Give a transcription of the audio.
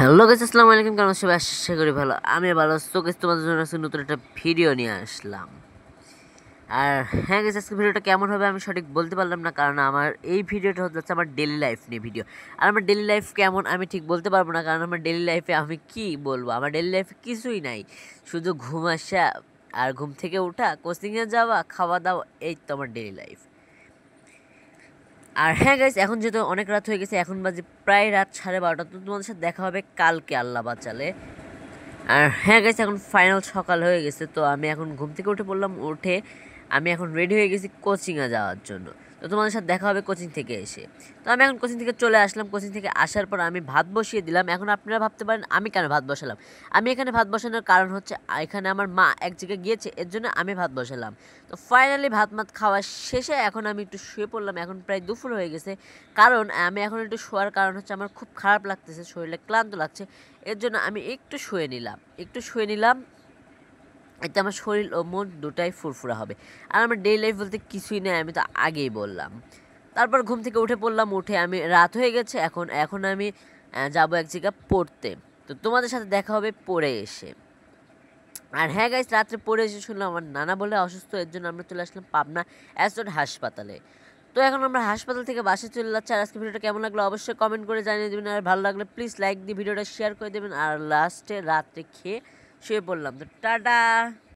Hello guys, আসসালামু আলাইকুম। কেমন সবাই? আশা করি ভালো। আমি ভালো। তো গাইস, তোমাদের জন্য আজকে নতুন একটা ভিডিও নিয়ে আসলাম। আর হ্যাঁ গাইস, আজকে ভিডিওটা কেমন হবে আমি সঠিক বলতে পারলাম না, কারণ আমার এই ভিডিওটা হচ্ছে আমার ডেলি লাইফ নিয়ে ভিডিও। আর আমার ডেলি লাইফ কেমন আমি ঠিক বলতে পারবো না, কারণ আমার ডেলি লাইফে আমি কি বলবো, আমার ডেলি লাইফে কিছুই নাই, শুধু ঘুম আসা আর ঘুম থেকে ওঠা, কোচিংয়ে যাওয়া, খাওয়া দাওয়া, এই তো আমার ডেলি লাইফ। আর হ্যাঁ গাইস, এখন যেহেতু অনেক রাত হয়ে গেছে, এখন বাজে প্রায় রাত 12:30। তো তোমাদের সাথে দেখা হবে কালকে, আল্লাহ বাঁচালে। আর হ্যাঁ গাইস, এখন ফাইনাল সকাল হয়ে গেছে, তো আমি এখন ঘুম থেকে উঠে পড়লাম। উঠে আমি এখন রেডি হয়ে গেছি কোচিংয়ে যাওয়ার জন্য। তো তোমাদের সাথে দেখা হবে কোচিং থেকে এসে। তো আমি এখন কোচিং থেকে চলে আসলাম। কোচিং থেকে আসার পর আমি ভাত বসিয়ে দিলাম। এখন আপনারা ভাবতে পারেন আমি কেন ভাত বসালাম। আমি এখানে ভাত বসানোর কারণ হচ্ছে, এখানে আমার মা এক জায়গায় গিয়েছে, এর জন্য আমি ভাত বসালাম। তো ফাইনালি ভাত খাওয়া শেষে এখন আমি একটু শুয়ে পড়লাম। এখন প্রায় দুপুর হয়ে গেছে, কারণ আমি এখন একটু শোয়ার কারণ হচ্ছে আমার খুব খারাপ লাগতেছে, শরীরে ক্লান্ত লাগছে, এর জন্য আমি একটু শুয়ে নিলাম। এতে আমার শরীর ও মন দুটাই ফুরফুরা হবে। আর আমার ডেইলি লাইফ বলতে কিছুই নেই, আমি তো আগেই বললাম। তারপর ঘুম থেকে উঠে পড়লাম। উঠে আমি রাত হয়ে গেছে, এখন আমি যাবো এক জায়গায় পড়তে। তো তোমাদের সাথে দেখা হবে পড়ে এসে। আর হ্যাঁ গাইস, রাত্রে পড়ে এসে শুনলাম আমার নানা বলে অসুস্থ, এর জন্য আমরা চলে আসলাম পাবনা অ্যাসড হাসপাতালে। তো এখন আমরা হাসপাতাল থেকে বাসে চলে যাচ্ছি। আর আজকে ভিডিওটা কেমন লাগলো অবশ্যই কমেন্ট করে জানিয়ে দেবেন। আর ভালো লাগলে প্লিজ লাইক দিয়ে ভিডিওটা শেয়ার করে দেবেন। আর লাস্টে রাত্রে খেয়ে শুয়ে পড়লাম। তো টাটা।